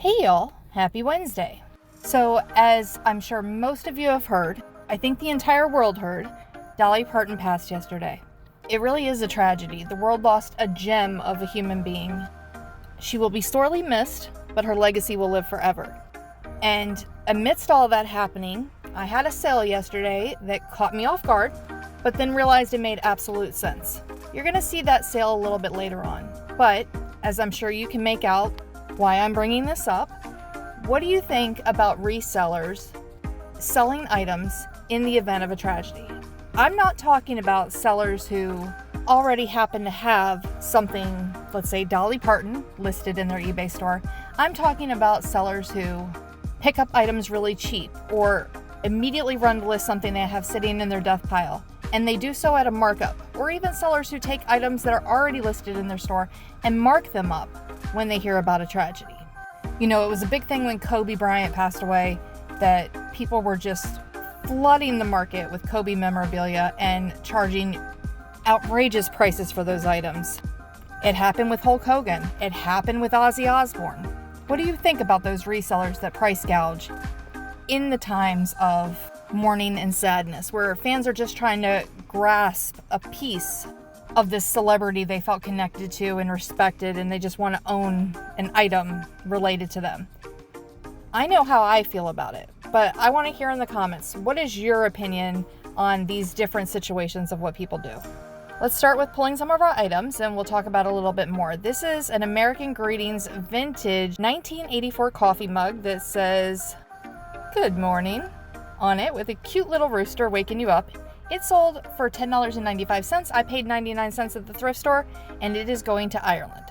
Hey y'all, happy Wednesday. So as I'm sure most of you have heard, I think the entire world heard, Dolly Parton passed yesterday. It really is a tragedy. The world lost a gem of a human being. She will be sorely missed, but her legacy will live forever. And amidst all of that happening, I had a sale yesterday that caught me off guard, but then realized it made absolute sense. You're going to see that sale a little bit later on. But as I'm sure you can make out why I'm bringing this up, what do you think about resellers selling items in the event of a tragedy? I'm not talking about sellers who already happen to have something, let's say Dolly Parton, listed in their eBay store. I'm talking about sellers who pick up items really cheap or immediately run to list something they have sitting in their death pile, and they do so at a markup. Or even sellers who take items that are already listed in their store and mark them up when they hear about a tragedy. You know, it was a big thing when Kobe Bryant passed away that people were just flooding the market with Kobe memorabilia and charging outrageous prices for those items. It happened with Hulk Hogan. It happened with Ozzy Osbourne. What do you think about those resellers that price gouge in the times of mourning and sadness, where fans are just trying to grasp a piece of this celebrity they felt connected to and respected, and they just want to own an item related to them? I know how I feel about it, but I want to hear in the comments, what is your opinion on these different situations of what people do? Let's start with pulling some of our items and we'll talk about it a little bit more. This is an American Greetings vintage 1984 coffee mug that says, "Good morning," on it with a cute little rooster waking you up. It sold for $10.95. I paid 99 cents at the thrift store, and it is going to Ireland.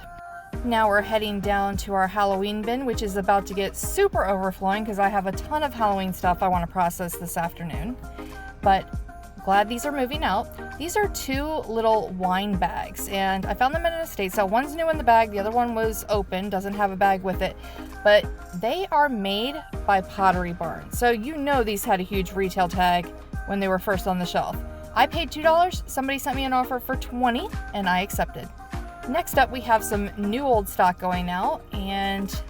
Now we're heading down to our Halloween bin, which is about to get super overflowing because I have a ton of Halloween stuff I want to process this afternoon. But glad these are moving out. These are two little wine bags, and I found them at an estate sale. One's new in the bag, the other one was open, doesn't have a bag with it. But they are made by Pottery Barn. So you know these had a huge retail tag when they were first on the shelf. I paid $2. Somebody sent me an offer for $20, and I accepted. Next up, we have some new old stock going out, and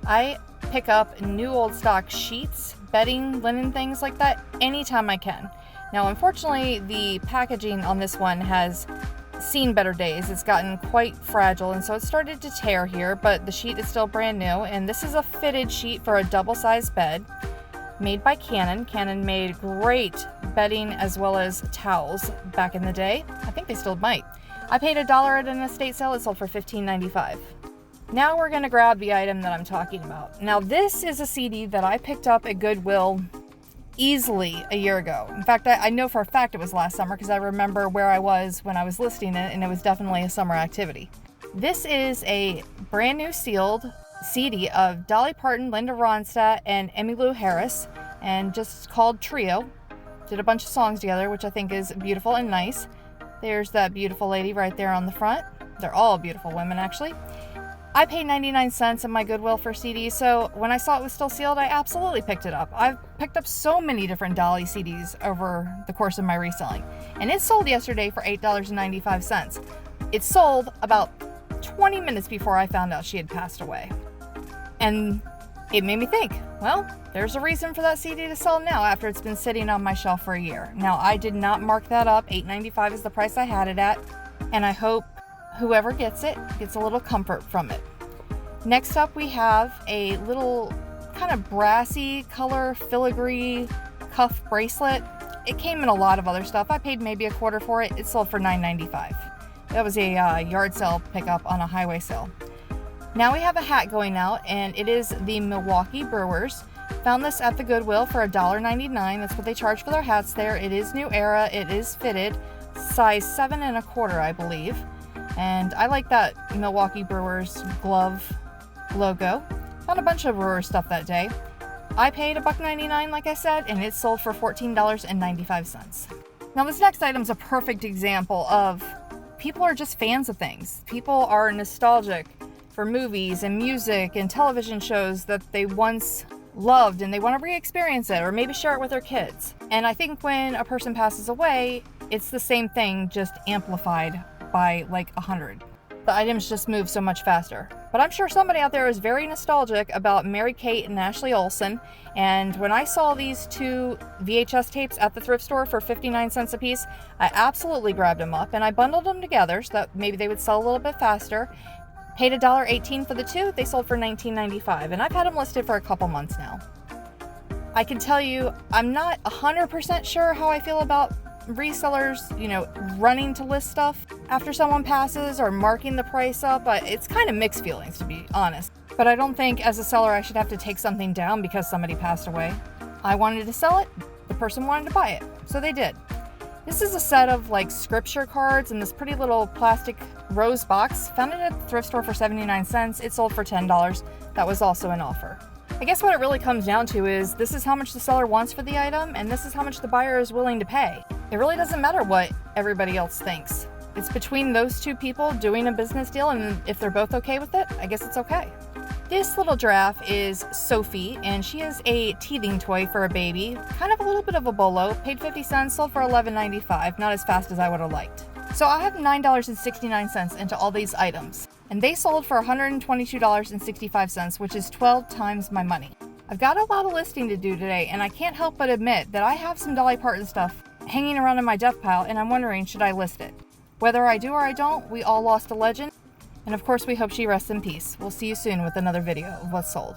I pick up new old stock sheets, bedding, linen, things like that anytime I can. Now, unfortunately, the packaging on this one has seen better days. It's gotten quite fragile, and so it started to tear here, but the sheet is still brand new, and this is a fitted sheet for a double-sized bed made by Cannon. Cannon made great bedding as well as towels back in the day. I think they still might. I paid $1 at an estate sale. It sold for $15.95. Now we're going to grab the item that I'm talking about. Now this is a CD that I picked up at Goodwill easily a year ago. In fact, I know for a fact it was last summer because I remember where I was when I was listing it, and it was definitely a summer activity. This is a brand new sealed CD of Dolly Parton, Linda Ronstadt, and Emmylou Harris, and just called Trio. Did a bunch of songs together, which I think is beautiful and nice. There's that beautiful lady right there on the front. They're all beautiful women, actually. I paid 99 cents in my Goodwill for CDs, so when I saw it was still sealed, I absolutely picked it up. I've picked up so many different Dolly CDs over the course of my reselling, and it sold yesterday for $8.95. It sold about 20 minutes before I found out she had passed away. And it made me think, well, there's a reason for that CD to sell now after it's been sitting on my shelf for a year. Now, I did not mark that up. $8.95 is the price I had it at, and I hope whoever gets it gets a little comfort from it. Next up, we have a little kind of brassy color filigree cuff bracelet. It came in a lot of other stuff. I paid maybe $0.25 for it. It sold for $9.95. That was a yard sale pickup on a highway sale. Now we have a hat going out, and it is the Milwaukee Brewers. Found this at the Goodwill for $1.99. That's what they charge for their hats there. It is new era. It is fitted, size 7 1/4, I believe. And I like that Milwaukee Brewers glove logo. Found a bunch of Brewer stuff that day. I paid $1.99, like I said, and it sold for $14.95. Now this next item is a perfect example of people are just fans of things. People are nostalgic for movies and music and television shows that they once loved, and they want to re-experience it or maybe share it with their kids. And I think when a person passes away, it's the same thing, just amplified by like 100. The items just move so much faster. But I'm sure somebody out there is very nostalgic about Mary-Kate and Ashley Olsen, and when I saw these two VHS tapes at the thrift store for 59 cents a piece, I absolutely grabbed them up and I bundled them together so that maybe they would sell a little bit faster. Paid $1.18 for the two, they sold for $19.95, and I've had them listed for a couple months now. I can tell you, I'm not 100% sure how I feel about resellers, running to list stuff after someone passes or marking the price up. It's kind of mixed feelings, to be honest. But I don't think as a seller I should have to take something down because somebody passed away. I wanted to sell it, the person wanted to buy it, so they did. This is a set of scripture cards in this pretty little plastic rose box. Found it at the thrift store for 79 cents. It sold for $10. That was also an offer. I guess what it really comes down to is this is how much the seller wants for the item, and this is how much the buyer is willing to pay. It really doesn't matter what everybody else thinks. It's between those two people doing a business deal, and if they're both okay with it, I guess it's okay. This little giraffe is Sophie, and she is a teething toy for a baby. Kind of a little bit of a bolo. Paid 50 cents, sold for $11.95. Not as fast as I would have liked. So I have $9.69 into all these items, and they sold for $122.65, which is 12 times my money. I've got a lot of listing to do today, and I can't help but admit that I have some Dolly Parton stuff hanging around in my death pile, and I'm wondering, should I list it? Whether I do or I don't, we all lost a legend, and of course we hope she rests in peace. We'll see you soon with another video of what's sold.